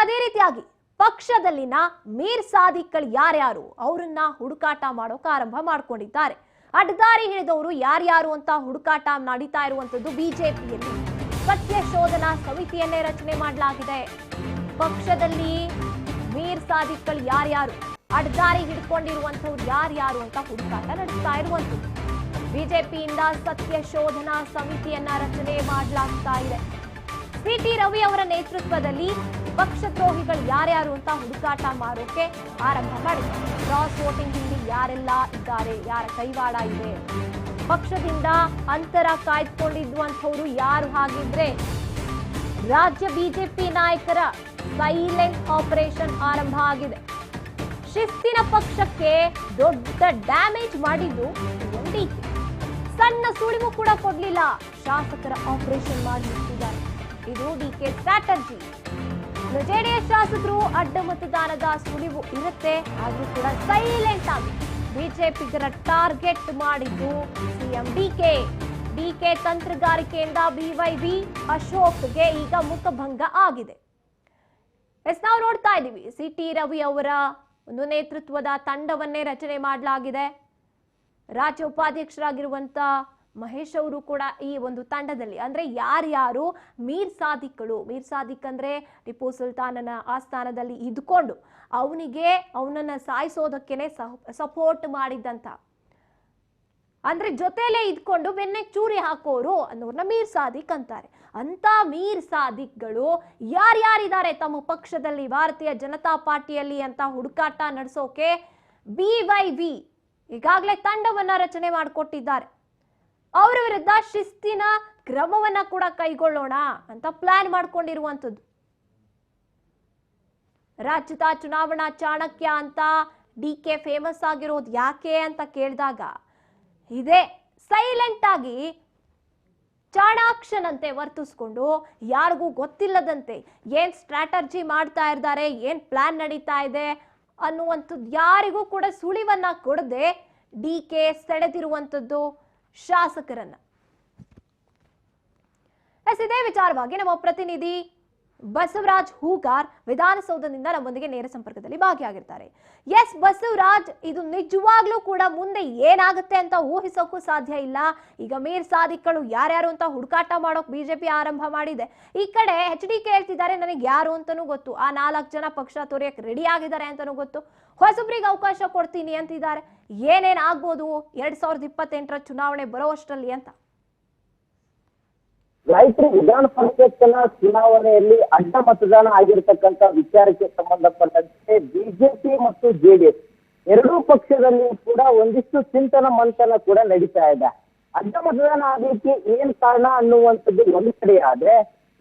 ಅದೇ ರೀತಿಯಾಗಿ ಪಕ್ಷದಲ್ಲಿನ ಮೀರ್ ಸಾದಿಕ್ಗಳು ಯಾರ್ಯಾರು ಅವರನ್ನ ಹುಡುಕಾಟ ಮಾಡೋಕೆ ಆರಂಭ ಮಾಡ್ಕೊಂಡಿದ್ದಾರೆ. ಅಡ್ಡದಾರಿ ಹಿಡಿದವರು ಯಾರ್ಯಾರು ಅಂತ ಹುಡುಕಾಟ ನಡೀತಾ ಇರುವಂತದ್ದು ಬಿಜೆಪಿಯಲ್ಲಿ ಸತ್ಯ ಶೋಧನಾ ಸಮಿತಿಯನ್ನೇ ರಚನೆ ಮಾಡಲಾಗಿದೆ. ಪಕ್ಷದಲ್ಲಿ ಮೀರ್ ಸಾದಿಕ್ಗಳು ಯಾರ್ಯಾರು, ಅಡ್ಡದಾರಿ ಹಿಡ್ಕೊಂಡಿರುವಂತವ್ರು ಯಾರ್ಯಾರು ಅಂತ ಹುಡುಕಾಟ ನಡೆಸ್ತಾ ಇರುವಂತದ್ದು. ಬಿಜೆಪಿಯಿಂದ ಸತ್ಯ ಶೋಧನಾ ಸಮಿತಿಯನ್ನ ರಚನೆ ಮಾಡಲಾಗ್ತಾ ಇದೆ. ಸಿ.ಟಿ. ರವಿ ಅವರ ನೇತೃತ್ವದಲ್ಲಿ ಪಕ್ಷದ್ರೋಹಿಗಳು ಯಾರ್ಯಾರು ಅಂತ ಹುಡುಕಾಟ ಮಾಡೋಕೆ ಆರಂಭ ಮಾಡಿದೆ. ಕ್ರಾಸ್ ವೋಟಿಂಗ್ ಹಿಂದೆ ಯಾರೆಲ್ಲ ಇದ್ದಾರೆ, ಯಾರ ಕೈವಾಡ ಇದೆ, ಪಕ್ಷದಿಂದ ಅಂತರ ಕಾಯ್ದುಕೊಂಡಿದ್ದಂಥವ್ರು ಯಾರು, ಹಾಗಿದ್ರೆ ರಾಜ್ಯ ಬಿಜೆಪಿ ನಾಯಕರ ಸೈಲೆಂಟ್ ಆಪರೇಷನ್ ಆರಂಭ ಆಗಿದೆ. ಶಿಸ್ತಿನ ಪಕ್ಷಕ್ಕೆ ದೊಡ್ಡ ಡ್ಯಾಮೇಜ್ ಮಾಡಿದ್ದು ಡಿಕೆ. ಸಣ್ಣ ಸುಳಿವು ಕೂಡ ಕೊಡ್ಲಿಲ್ಲ, ಶಾಸಕರ ಆಪರೇಷನ್ ಮಾಡಿದ್ದಾರೆ. ಇದು ಡಿಕೆ ಸ್ಟ್ರಾಟಜಿ. ಜೆಡಿಎಸ್ ಶಾಸಕರು ಅಡ್ಡ ಮತದಾನದ ಸುಳಿವು ಇರುತ್ತೆ, ಆದ್ರೂ ಕೂಡ ಸೈಲೆಂಟ್ ಆಗಿ ಬಿಜೆಪಿಗರ ಟಾರ್ಗೆಟ್ ಮಾಡಿದ್ದು ಸಿಎಂ ಡಿಕೆ ತಂತ್ರಗಾರಿಕೆಯಿಂದ ಬಿವೈಬಿ ಅಶೋಕ್ಗೆ ಈಗ ಮುಖಭಂಗ ಆಗಿದೆ. ನಾವು ನೋಡ್ತಾ ಇದ್ದೀವಿ, ಸಿ.ಟಿ. ರವಿ ಅವರ ಒಂದು ನೇತೃತ್ವದ ತಂಡವನ್ನೇ ರಚನೆ ಮಾಡಲಾಗಿದೆ. ರಾಜ್ಯ ಉಪಾಧ್ಯಕ್ಷರಾಗಿರುವಂತ ಮಹೇಶ್ ಅವರು ಕೂಡ ಈ ಒಂದು ತಂಡದಲ್ಲಿ, ಅಂದ್ರೆ ಯಾರ್ಯಾರು ಮೀರ್ ಸಾದಿಕ್ ಅಂದ್ರೆ ಟಿಪ್ಪು ಸುಲ್ತಾನನ ಆಸ್ಥಾನದಲ್ಲಿ ಇದ್ಕೊಂಡು ಅವನನ್ನ ಸಾಯಿಸೋದಕ್ಕೇನೆ ಸಪೋರ್ಟ್ ಮಾಡಿದ್ದಂತ, ಅಂದ್ರೆ ಜೊತೆಲೇ ಇದ್ಕೊಂಡು ಬೆನ್ನೆ ಚೂರಿ ಹಾಕೋರು ಅನ್ನೋರ್ನ ಮೀರ್ ಸಾದಿಕ್ ಅಂತಾರೆ. ಅಂತ ಮೀರ್ ಸಾದಿಕ್ಗಳು ಯಾರ್ಯಾರಿದ್ದಾರೆ ತಮ್ಮ ಪಕ್ಷದಲ್ಲಿ, ಭಾರತೀಯ ಜನತಾ ಪಾರ್ಟಿಯಲ್ಲಿ ಅಂತ ಹುಡುಕಾಟ ನಡೆಸೋಕೆ ಬಿವೈಬಿ ಈಗಾಗಲೇ ತಂಡವನ್ನ ರಚನೆ ಮಾಡಿಕೊಟ್ಟಿದ್ದಾರೆ. ಅವರ ವಿರುದ್ಧ ಶಿಸ್ತಿನ ಕ್ರಮವನ್ನ ಕೂಡ ಕೈಗೊಳ್ಳೋಣ ಅಂತ ಪ್ಲಾನ್ ಮಾಡ್ಕೊಂಡಿರುವಂತದ್ದು. ರಾಜ್ಯದ ಚುನಾವಣಾ ಚಾಣಕ್ಯ ಅಂತ ಡಿಕೆ ಫೇಮಸ್ ಆಗಿರೋದು ಯಾಕೆ ಅಂತ ಕೇಳಿದಾಗ, ಇದೇ ಸೈಲೆಂಟ್ ಆಗಿ ಚಾಣಾಕ್ಷನಂತೆ ವರ್ತಿಸ್ಕೊಂಡು ಯಾರಿಗೂ ಗೊತ್ತಿಲ್ಲದಂತೆ ಏನ್ ಸ್ಟ್ರಾಟಜಿ ಮಾಡ್ತಾ ಇದ್ದಾರೆ, ಏನ್ ಪ್ಲಾನ್ ನಡೀತಾ ಇದೆ ಅನ್ನುವಂಥದ್ದು ಯಾರಿಗೂ ಕೂಡ ಸುಳಿವನ್ನ ಕೊಡದೆ ಡಿಕೆ ಸೆಳೆದಿರುವಂಥದ್ದು ಶಾಸಕರನ್ನ. ಇದೇ ವಿಚಾರವಾಗಿ ನಮ್ಮ ಪ್ರತಿನಿಧಿ ಬಸವರಾಜ್ ಹೂಗಾರ್ ವಿಧಾನಸೌಧದಿಂದ ನಮ್ಮೊಂದಿಗೆ ನೇರ ಸಂಪರ್ಕದಲ್ಲಿ ಭಾಗಿಯಾಗಿರ್ತಾರೆ. ಎಸ್ ಬಸವರಾಜ್, ಇದು ನಿಜವಾಗ್ಲೂ ಕೂಡ ಮುಂದೆ ಏನಾಗುತ್ತೆ ಅಂತ ಊಹಿಸೋಕ್ಕೂ ಸಾಧ್ಯ ಇಲ್ಲ. ಈಗ ಮೀರ್ ಸಾದಿಕ್ಗಳು ಯಾರ್ಯಾರು ಅಂತ ಹುಡುಕಾಟ ಮಾಡೋಕ್ ಬಿಜೆಪಿ ಆರಂಭ ಮಾಡಿದೆ. ಈ ಕಡೆ HDK ಹೇಳ್ತಿದ್ದಾರೆ ನನಗೆ ಯಾರು ಅಂತಾನೂ ಗೊತ್ತು, ಆ 4 ಜನ ಪಕ್ಷ ತೊರೆಯಕ್ಕೆ ರೆಡಿ ಆಗಿದ್ದಾರೆ ಅಂತಾನೂ ಗೊತ್ತು, ಹೊಸಬ್ರಿಗೆ ಅವಕಾಶ ಕೊಡ್ತೀನಿ ಅಂತಿದ್ದಾರೆ. ಏನೇನ್ ಆಗ್ಬೋದು 2028ರ ಚುನಾವಣೆ ಬರೋವಷ್ಟರಲ್ಲಿ ಅಂತ? ಗಾಯತ್ರಿ, ವಿಧಾನ ಪರಿಷತ್ತಿನ ಚುನಾವಣೆಯಲ್ಲಿ ಅಡ್ಡ ಮತದಾನ ಆಗಿರತಕ್ಕಂತ ವಿಚಾರಕ್ಕೆ ಸಂಬಂಧಪಟ್ಟಂತೆ ಬಿಜೆಪಿ ಮತ್ತು ಜೆಡಿಎಸ್ ಎರಡೂ ಪಕ್ಷದಲ್ಲಿ ಕೂಡ ಒಂದಿಷ್ಟು ಚಿಂತನ ಮಂಥನ ಕೂಡ ನಡೀತಾ ಇದೆ. ಅಡ್ಡ ಮತದಾನ ಆಗಲಿಕ್ಕೆ ಏನ್ ಕಾರಣ ಅನ್ನುವಂಥದ್ದು ಒಂದು ಕಡೆ ಆದ್ರೆ,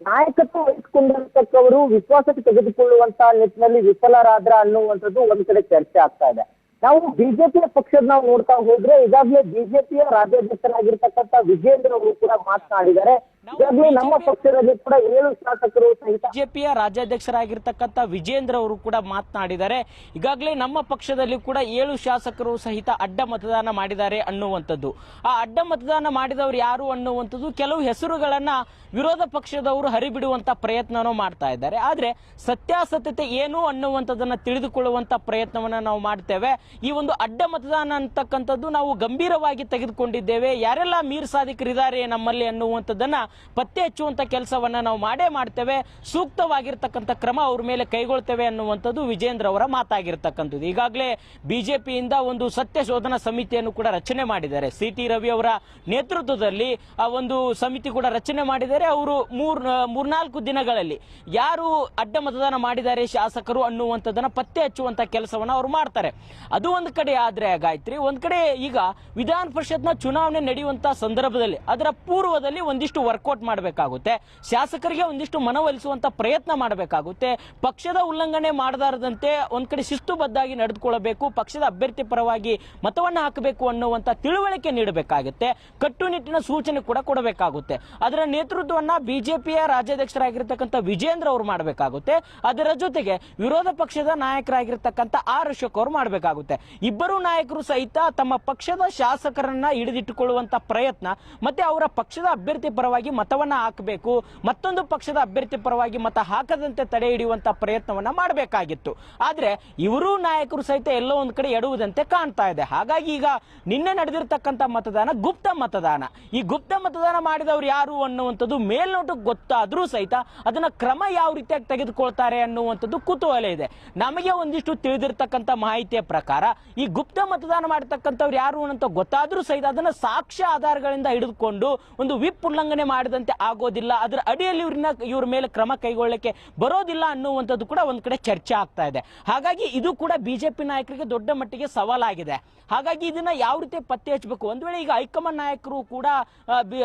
ನಾಯಕತ್ವ ವಹಿಸಿಕೊಂಡಿರ್ತಕ್ಕವರು ವಿಶ್ವಾಸಕ್ಕೆ ತೆಗೆದುಕೊಳ್ಳುವಂತ ನಿಟ್ಟಿನಲ್ಲಿ ವಿಫಲರಾದ್ರ ಅನ್ನುವಂಥದ್ದು ಒಂದ್ ಕಡೆ ಚರ್ಚೆ ಆಗ್ತಾ ಇದೆ. ನಾವು ಬಿಜೆಪಿಯ ಪಕ್ಷದ ನಾವು ನೋಡ್ತಾ ಹೋದ್ರೆ ಈಗಾಗಲೇ ಬಿಜೆಪಿಯ ರಾಜ್ಯಾಧ್ಯಕ್ಷರಾಗಿರ್ತಕ್ಕಂಥ ವಿಜೇಂದ್ರ ಅವರು ಕೂಡ ಮಾತನಾಡಿದ್ದಾರೆ. ಈಗಾಗಲೇ ನಮ್ಮ ಪಕ್ಷದಲ್ಲಿ ಕೂಡ 7 ಶಾಸಕರು ಸಹಿತ ಬಿಜೆಪಿಯ ರಾಜ್ಯಾಧ್ಯಕ್ಷರಾಗಿರ್ತಕ್ಕಂಥ ವಿಜೇಂದ್ರ ಅವರು ಕೂಡ ಮಾತನಾಡಿದ್ದಾರೆ. ಈಗಾಗಲೇ ನಮ್ಮ ಪಕ್ಷದಲ್ಲಿ ಕೂಡ 7 ಶಾಸಕರು ಸಹಿತ ಅಡ್ಡ ಮತದಾನ ಮಾಡಿದ್ದಾರೆ ಅನ್ನುವಂಥದ್ದು. ಆ ಅಡ್ಡ ಮತದಾನ ಮಾಡಿದವರು ಯಾರು ಅನ್ನುವಂಥದ್ದು ಕೆಲವು ಹೆಸರುಗಳನ್ನ ವಿರೋಧ ಪಕ್ಷದವರು ಹರಿಬಿಡುವಂತ ಪ್ರಯತ್ನನೂ ಮಾಡ್ತಾ ಇದ್ದಾರೆ. ಆದ್ರೆ ಸತ್ಯಾಸತ್ಯತೆ ಏನು ಅನ್ನುವಂಥದ್ದನ್ನ ತಿಳಿದುಕೊಳ್ಳುವಂತ ಪ್ರಯತ್ನವನ್ನ ನಾವು ಮಾಡ್ತೇವೆ. ಈ ಒಂದು ಅಡ್ಡ ಮತದಾನ ಅಂತಕ್ಕಂಥದ್ದು ನಾವು ಗಂಭೀರವಾಗಿ ತೆಗೆದುಕೊಂಡಿದ್ದೇವೆ. ಯಾರೆಲ್ಲ ಮೀರ್ ಸಾದಿಕರಿದ್ದಾರೆ ನಮ್ಮಲ್ಲಿ ಅನ್ನುವಂಥದ್ದನ್ನ ಪತ್ತೆ ಹಚ್ಚುವಂತ ಕೆಲಸವನ್ನ ನಾವು ಮಾಡೇ ಮಾಡ್ತೇವೆ, ಸೂಕ್ತವಾಗಿರ್ತಕ್ಕಂಥ ಕ್ರಮ ಅವ್ರ ಮೇಲೆ ಕೈಗೊಳ್ತೇವೆ ಅನ್ನುವಂಥದ್ದು ವಿಜೇಂದ್ರ ಅವರ ಮಾತಾಗಿರ್ತಕ್ಕಂಥದ್ದು. ಈಗಾಗಲೇ ಬಿಜೆಪಿಯಿಂದ ಒಂದು ಸತ್ಯ ಶೋಧನಾ ಸಮಿತಿಯನ್ನು ಕೂಡ ರಚನೆ ಮಾಡಿದ್ದಾರೆ. ಸಿ.ಟಿ. ರವಿ ಅವರ ನೇತೃತ್ವದಲ್ಲಿ ಆ ಒಂದು ಸಮಿತಿ ಕೂಡ ರಚನೆ ಮಾಡಿದ್ದಾರೆ. ಅವರು 3-4 ದಿನಗಳಲ್ಲಿ ಯಾರು ಅಡ್ಡ ಮತದಾನ ಮಾಡಿದ್ದಾರೆ ಶಾಸಕರು ಅನ್ನುವಂಥದ್ದನ್ನ ಪತ್ತೆ ಹಚ್ಚುವಂತ ಕೆಲಸವನ್ನ ಅವರು ಮಾಡ್ತಾರೆ. ಅದು ಒಂದು ಕಡೆ ಆದ್ರೆ ಗಾಯತ್ರಿ, ಒಂದ್ ಕಡೆ ಈಗ ವಿಧಾನ ಪರಿಷತ್ನ ಚುನಾವಣೆ ನಡೆಯುವಂತ ಸಂದರ್ಭದಲ್ಲಿ ಅದರ ಪೂರ್ವದಲ್ಲಿ ಒಂದಿಷ್ಟು ವರ್ಕೌಟ್ ಮಾಡಬೇಕಾಗುತ್ತೆ, ಶಾಸಕರಿಗೆ ಒಂದಿಷ್ಟು ಮನವೊಲಿಸುವಂತ ಪ್ರಯತ್ನ ಮಾಡಬೇಕಾಗುತ್ತೆ. ಪಕ್ಷದ ಉಲ್ಲಂಘನೆ ಮಾಡದಾರದಂತೆ ಒಂದ್ ಕಡೆ ಶಿಸ್ತುಬದ್ಧಾಗಿ ನಡೆದುಕೊಳ್ಳಬೇಕು, ಪಕ್ಷದ ಅಭ್ಯರ್ಥಿ ಪರವಾಗಿ ಮತವನ್ನ ಹಾಕಬೇಕು ಅನ್ನುವಂತ ತಿಳುವಳಿಕೆ ನೀಡಬೇಕಾಗುತ್ತೆ, ಕಟ್ಟುನಿಟ್ಟಿನ ಸೂಚನೆ ಕೂಡ ಕೊಡಬೇಕಾಗುತ್ತೆ. ಅದರ ನೇತೃತ್ವವನ್ನ ಬಿಜೆಪಿಯ ರಾಜ್ಯಾಧ್ಯಕ್ಷರಾಗಿರ್ತಕ್ಕಂಥ ವಿಜೇಂದ್ರ ಅವರು ಮಾಡಬೇಕಾಗುತ್ತೆ. ಅದರ ಜೊತೆಗೆ ವಿರೋಧ ಪಕ್ಷದ ನಾಯಕರಾಗಿರ್ತಕ್ಕಂಥ ಆರ್ ಅಶೋಕ್ ಅವರು ಮಾಡಬೇಕಾಗುತ್ತೆ. ಇಬ್ಬರು ನಾಯಕರು ಸಹಿತ ತಮ್ಮ ಪಕ್ಷದ ಶಾಸಕರನ್ನ ಹಿಡಿದಿಟ್ಟುಕೊಳ್ಳುವಂತ ಪ್ರಯತ್ನ ಮತ್ತೆ ಅವರ ಪಕ್ಷದ ಅಭ್ಯರ್ಥಿ ಪರವಾಗಿ ಪರವಾಗಿ ಮತವನ್ನ ಹಾಕಬೇಕು, ಮತ್ತೊಂದು ಪಕ್ಷದ ಅಭ್ಯರ್ಥಿ ಪರವಾಗಿ ಮತ ಹಾಕದಂತೆ ತಡೆ ಹಿಡಿಯುವಂತ ಪ್ರಯತ್ನವನ್ನ ಮಾಡಬೇಕಾಗಿತ್ತು. ಆದ್ರೆ ಇವರು ನಾಯಕರು ಸಹಿತ ಎಲ್ಲೋ ಒಂದ್ ಕಡೆ ಎಡುವುದಂತೆ ಕಾಣ್ತಾ ಇದೆ. ಹಾಗಾಗಿ ಈಗ ನಿನ್ನೆ ನಡೆದಿರ್ತಕ್ಕಂಥ ಮತದಾನ ಗುಪ್ತ ಮತದಾನ. ಈ ಗುಪ್ತ ಮತದಾನ ಮಾಡಿದವರು ಯಾರು ಅನ್ನುವಂಥದ್ದು ಮೇಲ್ನೋಟಕ್ಕೆ ಗೊತ್ತಾದ್ರೂ ಸಹಿತ ಅದನ್ನ ಕ್ರಮ ಯಾವ ರೀತಿಯಾಗಿ ತೆಗೆದುಕೊಳ್ತಾರೆ ಅನ್ನುವಂಥದ್ದು ಕುತೂಹಲ ಇದೆ. ನಮಗೆ ಒಂದಿಷ್ಟು ತಿಳಿದಿರ್ತಕ್ಕಂಥ ಮಾಹಿತಿಯ ಪ್ರಕಾರ ಈ ಗುಪ್ತ ಮತದಾನ ಮಾಡತಕ್ಕಂಥವ್ರು ಯಾರು ಅಂತ ಗೊತ್ತಾದ್ರೂ ಸಹಿತ ಅದನ್ನ ಸಾಕ್ಷ್ಯ ಆಧಾರಗಳಿಂದ ಹಿಡಿದುಕೊಂಡು ಒಂದು ವಿಪ್ ಉಲ್ಲಂಘನೆ ಮಾಡಿದಂತೆ ಆಗೋದಿಲ್ಲ, ಅದರ ಅಡಿಯಲ್ಲಿ ಇವ್ರ ಮೇಲೆ ಕ್ರಮ ಕೈಗೊಳ್ಳಕ್ಕೆ ಬರೋದಿಲ್ಲ ಅನ್ನುವಂಥದ್ದು ಕೂಡ ಒಂದ್ ಕಡೆ ಚರ್ಚೆ ಆಗ್ತಾ ಇದೆ. ಹಾಗಾಗಿ ಇದು ಕೂಡ ಬಿಜೆಪಿ ನಾಯಕರಿಗೆ ದೊಡ್ಡ ಮಟ್ಟಿಗೆ ಸವಾಲಾಗಿದೆ. ಹಾಗಾಗಿ ಇದನ್ನ ಯಾವ ರೀತಿ ಪತ್ತೆ ಹಚ್ಚಬೇಕು. ಒಂದ್ ವೇಳೆ ಈಗ ಹೈಕಮಾಂಡ್ ನಾಯಕರು ಕೂಡ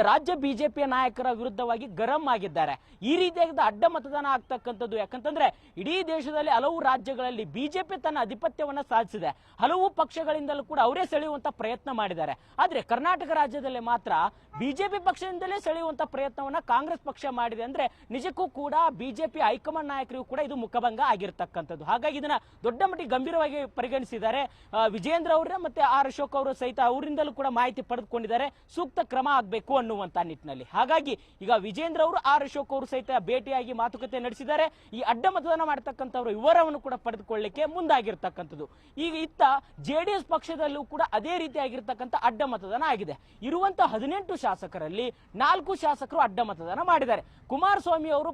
ರಾಜ್ಯ ಬಿಜೆಪಿಯ ನಾಯಕರ ವಿರುದ್ಧವಾಗಿ ಗರಂ ಆಗಿದ್ದಾರೆ. ಈ ರೀತಿಯಾಗಿ ಅಡ್ಡ ಮತದಾನ ಆಗ್ತಕ್ಕಂಥದ್ದು ಯಾಕಂತಂದ್ರೆ ಇಡೀ ದೇಶದಲ್ಲಿ ಹಲವು ರಾಜ್ಯಗಳಲ್ಲಿ ಬಿಜೆಪಿ ತನ್ನ ಆಧಿಪತ್ಯವನ್ನ ಸಾಧಿಸಿದೆ. ಹಲವು ಪಕ್ಷಗಳಿಂದಲೂ ಕೂಡ ಅವರೇ ಸೆಳೆಯುವಂತ ಪ್ರಯತ್ನ ಮಾಡಿದ್ದಾರೆ. ಆದ್ರೆ ಕರ್ನಾಟಕ ರಾಜ್ಯದಲ್ಲಿ ಮಾತ್ರ ಬಿಜೆಪಿ ಪಕ್ಷದಿಂದಲೇ ಸೆಳೆಯುವಂತ ಪ್ರಯತ್ನವನ್ನ ಕಾಂಗ್ರೆಸ್ ಪಕ್ಷ ಮಾಡಿದೆ. ಅಂದ್ರೆ ನಿಜಕ್ಕೂ ಕೂಡ ಬಿಜೆಪಿ ಹೈಕಮಾಂಡ್ ನಾಯಕರಿಗೂ ಕೂಡ ಇದು ಮುಖಭಂಗ ಆಗಿರ್ತಕ್ಕಂಥದ್ದು. ಹಾಗಾಗಿ ಇದನ್ನ ದೊಡ್ಡ ಮಟ್ಟಿಗೆ ಗಂಭೀರವಾಗಿ ಪರಿಗಣಿಸಿದ್ದಾರೆ. ವಿಜೇಂದ್ರ ಅವರ ಮತ್ತೆ ಆರ್ ಅಶೋಕ್ ಅವರು ಸಹಿತ ಅವರಿಂದಲೂ ಕೂಡ ಮಾಹಿತಿ ಪಡೆದುಕೊಂಡಿದ್ದಾರೆ, ಸೂಕ್ತ ಕ್ರಮ ಆಗಬೇಕು ಅನ್ನುವಂತ ನಿಟ್ಟಿನಲ್ಲಿ. ಹಾಗಾಗಿ ಈಗ ವಿಜೇಂದ್ರ ಅವರು ಆರ್ ಅಶೋಕ್ ಅವರು ಸಹಿತ ಭೇಟಿಯಾಗಿ ಮಾತುಕತೆ ನಡೆಸಿದ್ದಾರೆ. ಈ ಅಡ್ಡ ಮತದಾನ ಮಾಡತಕ್ಕಂಥವ್ರ ವಿವರವನ್ನು ಕೂಡ ಪಡೆದುಕೊಳ್ಳಲಿಕ್ಕೆ ಮುಂದಾಗಿರ್ತಕ್ಕಂಥದ್ದು. ಈಗ ಇತ್ತ ಜೆಡಿಎಸ್ ಪಕ್ಷದಲ್ಲೂ ಕೂಡ ಅದೇ ರೀತಿಯಾಗಿರ್ತಕ್ಕಂಥ ಅಡ್ಡ ಮತದಾನ ಆಗಿದೆ. ಇರುವಂತಹ 18 ಶಾಸಕರಲ್ಲಿ 4 ಶಾಸಕರು ಅಡ್ಡ ಮತದಾನ ಮಾಡಿದ್ದಾರೆ. ಕುಮಾರಸ್ವಾಮಿ ಅವರು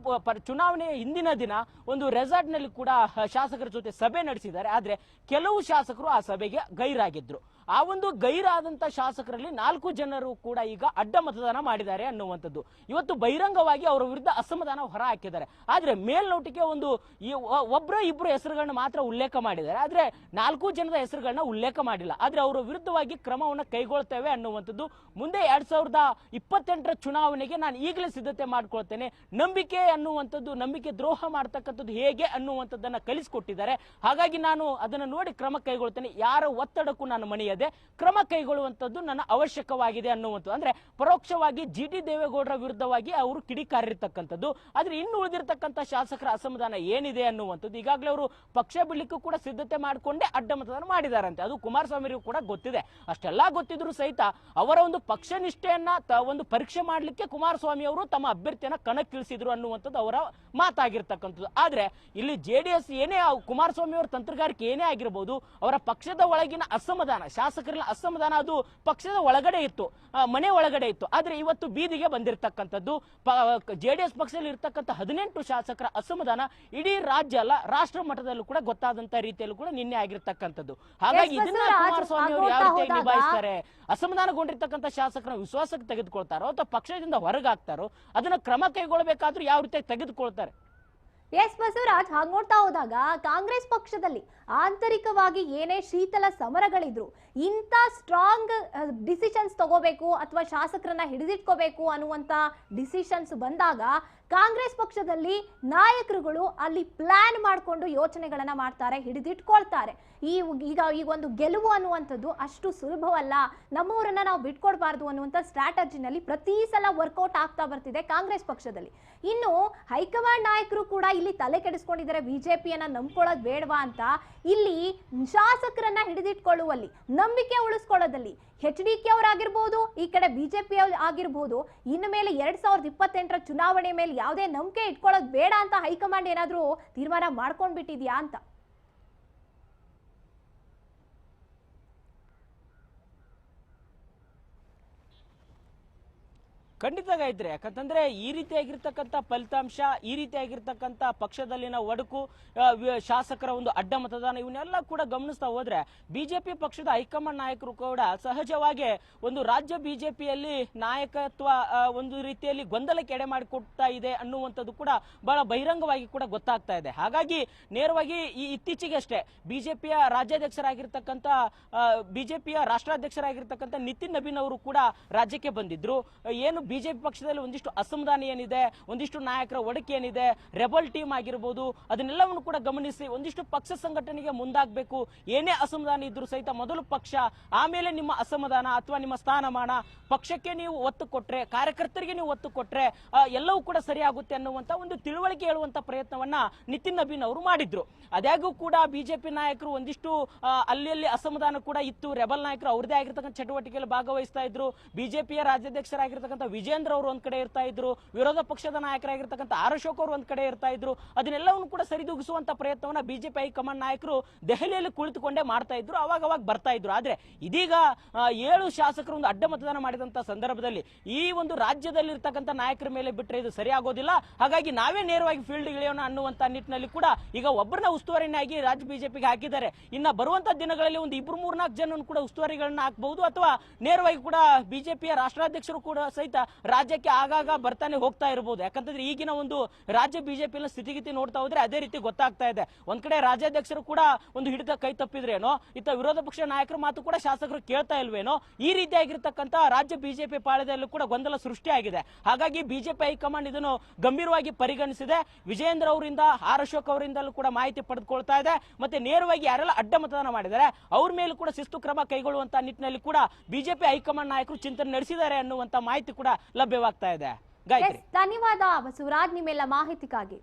ಚುನಾವಣೆಯ ಹಿಂದಿನ ದಿನ ಒಂದು ರೆಸಾರ್ಟ್ ನಲ್ಲಿ ಕೂಡ ಶಾಸಕರ ಜೊತೆ ಸಭೆ ನಡೆಸಿದ್ದಾರೆ. ಆದ್ರೆ ಕೆಲವು ಶಾಸಕರು ಆ ಸಭೆಗೆ ಗೈರಾಗಿದ್ರು. ಆ ಒಂದು ಗೈರಾದಂತ ಶಾಸಕರಲ್ಲಿ 4 ಜನರು ಕೂಡ ಈಗ ಅಡ್ಡ ಮತದಾನ ಮಾಡಿದ್ದಾರೆ ಅನ್ನುವಂಥದ್ದು ಇವತ್ತು ಬಹಿರಂಗವಾಗಿ ಅವರ ವಿರುದ್ಧ ಅಸಮಾಧಾನ ಹೊರ ಹಾಕಿದ್ದಾರೆ. ಆದ್ರೆ ಮೇಲ್ನೋಟಿಗೆ ಒಂದು ಇಬ್ರು ಹೆಸರುಗಳನ್ನ ಮಾತ್ರ ಉಲ್ಲೇಖ ಮಾಡಿದ್ದಾರೆ. ಆದ್ರೆ 4 ಜನದ ಹೆಸರುಗಳನ್ನ ಉಲ್ಲೇಖ ಮಾಡಿಲ್ಲ. ಆದ್ರೆ ಅವರ ವಿರುದ್ಧವಾಗಿ ಕ್ರಮವನ್ನ ಕೈಗೊಳ್ತೇವೆ ಅನ್ನುವಂಥದ್ದು ಮುಂದೆ 2028ರ ಚುನಾವಣೆಗೆ ನಾನು ಈಗಲೇ ಸಿದ್ಧತೆ ಮಾಡ್ಕೊಳ್ತೇನೆ, ನಂಬಿಕೆ ಅನ್ನುವಂಥದ್ದು, ನಂಬಿಕೆ ದ್ರೋಹ ಮಾಡ್ತಕ್ಕಂಥದ್ದು ಹೇಗೆ ಅನ್ನುವಂಥದ್ದನ್ನ ಕಲಿಸಿಕೊಟ್ಟಿದ್ದಾರೆ. ಹಾಗಾಗಿ ನಾನು ಅದನ್ನ ನೋಡಿ ಕ್ರಮ ಕೈಗೊಳ್ತೇನೆ, ಯಾರ ಒತ್ತಡಕ್ಕೂ ನಾನು ಮಣಿಯದೆ ಕ್ರಮ ಕೈಗೊಳ್ಳುವಂತದ್ದು ನನ್ನ ಅವಶ್ಯಕವಾಗಿದೆ ಅನ್ನುವಂಥದ್ದು. ಅಂದ್ರೆ ಪರೋಕ್ಷವಾಗಿ GT ದೇವೇಗೌಡರ ವಿರುದ್ಧವಾಗಿ ಅವರು ಕಿಡಿಕಾರಿರ್ತಕ್ಕಂಥದ್ದು. ಆದ್ರೆ ಇನ್ನು ಉಳಿದಿರ್ತಕ್ಕಂಥ ಶಾಸಕರ ಅಸಮಾಧಾನ ಏನಿದೆ ಅನ್ನುವಂಥದ್ದು ಈಗಾಗಲೇ ಅವರು ಪಕ್ಷ ಬಿಡ್ಲಿಕ್ಕೂ ಕೂಡ ಸಿದ್ಧತೆ ಮಾಡಿಕೊಂಡೇ ಅಡ್ಡ ಮತದಾನ ಮಾಡಿದಾರಂತೆ. ಅದು ಕುಮಾರಸ್ವಾಮಿಗೂ ಕೂಡ ಗೊತ್ತಿದೆ. ಅಷ್ಟೆಲ್ಲಾ ಗೊತ್ತಿದ್ರು ಸಹಿತ ಅವರ ಒಂದು ಪಕ್ಷ ನಿಷ್ಠೆಯನ್ನ ಒಂದು ಪರೀಕ್ಷೆ ಮಾಡ್ಲಿಕ್ಕೆ ಕುಮಾರಸ್ವಾಮಿ ಅವರು ತಮ್ಮ ಅಭ್ಯರ್ಥಿಯನ್ನ ಕಣಕ್ಕಿಳಿಸಿದ್ರು ಅನ್ನುವಂಥದ್ದು ಅವರ ಮಾತಾಗಿರ್ತಕ್ಕಂಥದ್ದು. ಆದ್ರೆ ಇಲ್ಲಿ JDS ಏನೇ ಕುಮಾರಸ್ವಾಮಿ ಅವರ ತಂತ್ರಗಾರಿಕೆ ಏನೇ ಆಗಿರಬಹುದು, ಅವರ ಪಕ್ಷದ ಒಳಗಿನ ಅಸಮಾಧಾನ, ಶಾಸಕರ ಅಸಮಾಧಾನ ಅದು ಪಕ್ಷದ ಒಳಗಡೆ ಇತ್ತು, ಮನೆ ಒಳಗಡೆ ಇತ್ತು. ಆದ್ರೆ ಇವತ್ತು ಬೀದಿಗೆ ಬಂದಿರತಕ್ಕಂಥದ್ದು JDS ಪಕ್ಷದಲ್ಲಿ ಇರ್ತಕ್ಕಂಥ 18 ಶಾಸಕರ ಅಸಮಾಧಾನ ಇಡೀ ರಾಜ್ಯ ಅಲ್ಲ ರಾಷ್ಟ್ರ ಮಟ್ಟದಲ್ಲೂ ಕೂಡ ಗೊತ್ತಾದಂತ ರೀತಿಯಲ್ಲೂ ಕೂಡ ನಿನ್ನೆ ಆಗಿರ್ತಕ್ಕಂಥದ್ದು. ಹಾಗಾಗಿ ಇದನ್ನ ಕುಮಾರಸ್ವಾಮಿ ಅವರು ಯಾವ ರೀತಿ ನಿಭಾಯಿಸ್ತಾರೆ, ಅಸಮಾಧಾನಗೊಂಡಿರ್ತಕ್ಕಂಥ ಶಾಸಕರ ವಿಶ್ವಾಸಕ್ಕೆ ತೆಗೆದುಕೊಳ್ತಾರೋ ಅಥವಾ ಪಕ್ಷದಿಂದ ಹೊರಗಾಗ್ತಾರೋ ಅದನ್ನ ಕ್ರಮ ಕೈಗೊಳ್ಳಬೇಕಾದ್ರೂ ಯಾವ ರೀತಿ ತೆಗೆದುಕೊಳ್ತಾರೆ. ಎಸ್ ಬಸವರಾಜ್, ಹಾಗೆ ನೋಡ್ತಾ ಹೋದಾಗ ಕಾಂಗ್ರೆಸ್ ಪಕ್ಷದಲ್ಲಿ ಆಂತರಿಕವಾಗಿ ಏನೇ ಶೀತಲ ಸಮರಗಳಿದ್ರು ಇಂಥ ಸ್ಟ್ರಾಂಗ್ ಡಿಸಿಷನ್ಸ್ ತಗೋಬೇಕು ಅಥವಾ ಶಾಸಕರನ್ನ ಹಿಡಿದಿಟ್ಕೋಬೇಕು ಅನ್ನುವಂತ ಡಿಸಿಷನ್ಸ್ ಬಂದಾಗ ಕಾಂಗ್ರೆಸ್ ಪಕ್ಷದಲ್ಲಿ ನಾಯಕರುಗಳು ಅಲ್ಲಿ ಪ್ಲಾನ್ ಮಾಡಿಕೊಂಡು ಯೋಚನೆಗಳನ್ನ ಮಾಡ್ತಾರೆ, ಹಿಡಿದಿಟ್ಕೊಳ್ತಾರೆ. ಈಗ ಒಂದು ಗೆಲುವು ಅನ್ನುವಂಥದ್ದು ಅಷ್ಟು ಸುಲಭವಲ್ಲ, ನಮ್ಮವರನ್ನ ನಾವು ಬಿಟ್ಕೊಡ್ಬಾರ್ದು ಅನ್ನುವಂಥ ಸ್ಟ್ರಾಟಜಿನಲ್ಲಿ ಪ್ರತಿ ಸಲ ವರ್ಕೌಟ್ ಆಗ್ತಾ ಬರ್ತಿದೆ ಕಾಂಗ್ರೆಸ್ ಪಕ್ಷದಲ್ಲಿ. ಇನ್ನು ಹೈಕಮಾಂಡ್ ನಾಯಕರು ಕೂಡ ಇಲ್ಲಿ ತಲೆ ಕೆಡಿಸ್ಕೊಂಡಿದ್ದಾರೆ, ಬಿಜೆಪಿಯನ್ನ ನಂಬ್ಕೊಳ್ಳೋದು ಬೇಡವಾ ಅಂತ. ಇಲ್ಲಿ ಶಾಸಕರನ್ನ ಹಿಡಿದಿಟ್ಕೊಳ್ಳುವಲ್ಲಿ, ನಂಬಿಕೆ ಉಳಿಸ್ಕೊಳ್ಳೋದಲ್ಲಿ HDK ಅವರಾಗಿರ್ಬೋದು, ಈ ಕಡೆ ಬಿಜೆಪಿ ಆಗಿರ್ಬೋದು, ಇನ್ನು ಮೇಲೆ 2028ರ ಚುನಾವಣೆ ಮೇಲೆ ಯಾವುದೇ ನಂಬಿಕೆ ಇಟ್ಕೊಳ್ಳೋದು ಬೇಡ ಅಂತ ಹೈಕಮಾಂಡ್ ಏನಾದ್ರೂ ತೀರ್ಮಾನ ಮಾಡ್ಕೊಂಡ್ಬಿಟ್ಟಿದ್ಯಾ ಅಂತ? ಖಂಡಿತ ಇದ್ರೆ, ಯಾಕಂತಂದ್ರೆ ಈ ರೀತಿಯಾಗಿರ್ತಕ್ಕಂಥ ಫಲಿತಾಂಶ, ಈ ರೀತಿಯಾಗಿರ್ತಕ್ಕಂಥ ಪಕ್ಷದಲ್ಲಿನ ಒಡಕು, ಶಾಸಕರ ಒಂದು ಅಡ್ಡ ಮತದಾನ ಇವನ್ನೆಲ್ಲ ಕೂಡ ಗಮನಿಸ್ತಾ ಹೋದ್ರೆ ಬಿಜೆಪಿ ಪಕ್ಷದ ಹೈಕಮಾಂಡ್ ನಾಯಕರು ಕೂಡ ಸಹಜವಾಗಿ ಒಂದು ರಾಜ್ಯ ಬಿಜೆಪಿಯಲ್ಲಿ ನಾಯಕತ್ವ ಒಂದು ರೀತಿಯಲ್ಲಿ ಗೊಂದಲಕ್ಕೆ ಎಡೆ ಮಾಡಿಕೊಡ್ತಾ ಇದೆ ಅನ್ನುವಂಥದ್ದು ಕೂಡ ಬಹಳ ಬಹಿರಂಗವಾಗಿ ಕೂಡ ಗೊತ್ತಾಗ್ತಾ ಇದೆ. ಹಾಗಾಗಿ ನೇರವಾಗಿ ಈ ಇತ್ತೀಚೆಗೆ ಅಷ್ಟೇ ಬಿಜೆಪಿಯ ರಾಜ್ಯಾಧ್ಯಕ್ಷರಾಗಿರ್ತಕ್ಕಂಥ ಬಿಜೆಪಿಯ ರಾಷ್ಟ್ರಾಧ್ಯಕ್ಷರಾಗಿರ್ತಕ್ಕಂಥ ನಿತಿನ್ ನಬೀನ್ ಅವರು ಕೂಡ ರಾಜ್ಯಕ್ಕೆ ಬಂದಿದ್ರು. ಏನು ಬಿಜೆಪಿ ಪಕ್ಷದಲ್ಲಿ ಒಂದಿಷ್ಟು ಅಸಮಾಧಾನ ಏನಿದೆ, ಒಂದಿಷ್ಟು ನಾಯಕರ ಒಡಕೆ ಏನಿದೆ, ರೆಬಲ್ ಟೀಮ್ ಆಗಿರ್ಬೋದು, ಅದನ್ನೆಲ್ಲವನ್ನು ಕೂಡ ಗಮನಿಸಿ ಒಂದಿಷ್ಟು ಪಕ್ಷ ಸಂಘಟನೆಗೆ ಮುಂದಾಗಬೇಕು. ಏನೇ ಅಸಮಾಧಾನ ಇದ್ರು ಸಹಿತ ಮೊದಲು ಪಕ್ಷ, ಆಮೇಲೆ ನಿಮ್ಮ ಅಸಮಾಧಾನ ಅಥವಾ ನಿಮ್ಮ ಸ್ಥಾನಮಾನ, ಪಕ್ಷಕ್ಕೆ ನೀವು ಒತ್ತು ಕೊಟ್ರೆ, ಕಾರ್ಯಕರ್ತರಿಗೆ ನೀವು ಒತ್ತು ಕೊಟ್ರೆ ಎಲ್ಲವೂ ಕೂಡ ಸರಿಯಾಗುತ್ತೆ ಅನ್ನುವಂತ ಒಂದು ತಿಳುವಳಿಕೆ ಹೇಳುವಂತ ಪ್ರಯತ್ನವನ್ನ ನಿತಿನ್ ನಬೀನ್ ಅವರು ಮಾಡಿದ್ರು. ಅದ್ಯಾಗೂ ಕೂಡ ಬಿಜೆಪಿ ನಾಯಕರು ಒಂದಿಷ್ಟು ಅಲ್ಲಿ ಅಸಮಾಧಾನ ಕೂಡ ಇತ್ತು. ರೆಬಲ್ ನಾಯಕರು ಅವ್ರದೇ ಆಗಿರ್ತಕ್ಕಂಥ ಚಟುವಟಿಕೆಯಲ್ಲಿ ಭಾಗವಹಿಸ್ತಾ ಇದ್ರು. ಬಿಜೆಪಿಯ ರಾಜ್ಯಾಧ್ಯಕ್ಷರಾಗಿರ್ತಕ್ಕಂಥ ವಿಜೇಂದ್ರ ಅವರು ಒಂದ್ ಕಡೆ ಇರ್ತಾ ಇದ್ರು, ವಿರೋಧ ಪಕ್ಷದ ನಾಯಕರಾಗಿರ್ತಕ್ಕಂಥ ಆರ್ ಅಶೋಕ್ ಅವರು ಒಂದ್ ಕಡೆ ಇರ್ತಾ ಇದ್ರು. ಅದನ್ನೆಲ್ಲವನ್ನು ಕೂಡ ಸರಿದೂಗಿಸುವಂತ ಪ್ರಯತ್ನವನ್ನ ಬಿಜೆಪಿ ಹೈಕಮಾಂಡ್ ನಾಯಕರು ದೆಹಲಿಯಲ್ಲಿ ಕುಳಿತುಕೊಂಡೇ ಮಾಡ್ತಾ ಇದ್ರು, ಅವಾಗ ಬರ್ತಾ ಇದ್ರು. ಆದ್ರೆ ಇದೀಗ 7 ಶಾಸಕರು ಒಂದು ಅಡ್ಡ ಮತದಾನ ಮಾಡಿದಂತ ಸಂದರ್ಭದಲ್ಲಿ ಈ ಒಂದು ರಾಜ್ಯದಲ್ಲಿ ಇರ್ತಕ್ಕಂಥ ನಾಯಕರ ಮೇಲೆ ಬಿಟ್ಟರೆ ಇದು ಸರಿಯಾಗೋದಿಲ್ಲ, ಹಾಗಾಗಿ ನಾವೇ ನೇರವಾಗಿ ಫೀಲ್ಡ್ ಇಳಿಯೋಣ ಅನ್ನುವಂತ ನಿಟ್ಟಿನಲ್ಲಿ ಕೂಡ ಈಗ ಒಬ್ಬರನ್ನ ಉಸ್ತುವಾರಿನಾಗಿ ರಾಜ್ಯ ಬಿಜೆಪಿಗೆ ಹಾಕಿದ್ದಾರೆ. ಇನ್ನ ಬರುವಂತ ದಿನಗಳಲ್ಲಿ ಒಂದು 2-3-4 ಜನರನ್ನು ಕೂಡ ಉಸ್ತುವಾರಿಗಳನ್ನ ಹಾಕಬಹುದು, ಅಥವಾ ನೇರವಾಗಿ ಕೂಡ ಬಿಜೆಪಿಯ ರಾಷ್ಟ್ರಾಧ್ಯಕ್ಷರು ಕೂಡ ಸಹಿತ ರಾಜ್ಯಕ್ಕೆ ಆಗಾಗ ಬರ್ತಾನೆ ಹೋಗ್ತಾ ಇರಬಹುದು. ಯಾಕಂತಂದ್ರೆ ಈಗಿನ ಒಂದು ರಾಜ್ಯ ಬಿಜೆಪಿಯ ಸ್ಥಿತಿಗತಿ ನೋಡ್ತಾ ಹೋದ್ರೆ ಅದೇ ರೀತಿ ಗೊತ್ತಾಗ್ತಾ ಇದೆ. ಒಂದ್ ಕಡೆ ರಾಜ್ಯಾಧ್ಯಕ್ಷರು ಕೂಡ ಒಂದು ಹಿಡಿತ ಕೈ ತಪ್ಪಿದ್ರೇನೋ, ಇತ್ತ ವಿರೋಧ ಪಕ್ಷ ನಾಯಕರ ಮಾತು ಕೂಡ ಶಾಸಕರು ಕೇಳ್ತಾ ಇಲ್ವೇನೋ, ಈ ರೀತಿಯಾಗಿರ್ತಕ್ಕಂಥ ರಾಜ್ಯ ಬಿಜೆಪಿ ಪಾಳ್ಯದಲ್ಲೂ ಕೂಡ ಗೊಂದಲ ಸೃಷ್ಟಿಯಾಗಿದೆ. ಹಾಗಾಗಿ ಬಿಜೆಪಿ ಹೈಕಮಾಂಡ್ ಇದನ್ನು ಗಂಭೀರವಾಗಿ ಪರಿಗಣಿಸಿದೆ. ವಿಜೇಂದ್ರ ಅವರಿಂದ ಆರ್ ಅಶೋಕ್ ಅವರಿಂದಲೂ ಕೂಡ ಮಾಹಿತಿ ಪಡೆದುಕೊಳ್ತಾ ಇದೆ. ಮತ್ತೆ ನೇರವಾಗಿ ಯಾರೆಲ್ಲ ಅಡ್ಡ ಮತದಾನ ಮಾಡಿದ್ದಾರೆ ಅವ್ರ ಮೇಲೂ ಕೂಡ ಶಿಸ್ತು ಕ್ರಮ ಕೈಗೊಳ್ಳುವಂತ ನಿಟ್ಟಿನಲ್ಲಿ ಕೂಡ ಬಿಜೆಪಿ ಹೈಕಮಾಂಡ್ ನಾಯಕರು ಚಿಂತನೆ ನಡೆಸಿದ್ದಾರೆ ಅನ್ನುವಂತ ಮಾಹಿತಿ ಕೂಡ ಲಭ್ಯವಾಗ್ತಾ ಇದೆ. ಗಾಯತ್ರಿ, ಧನ್ಯವಾದ ಬಸವರಾಜ್ ನಿಮ್ಮೆಲ್ಲ ಮಾಹಿತಿಗಾಗಿ.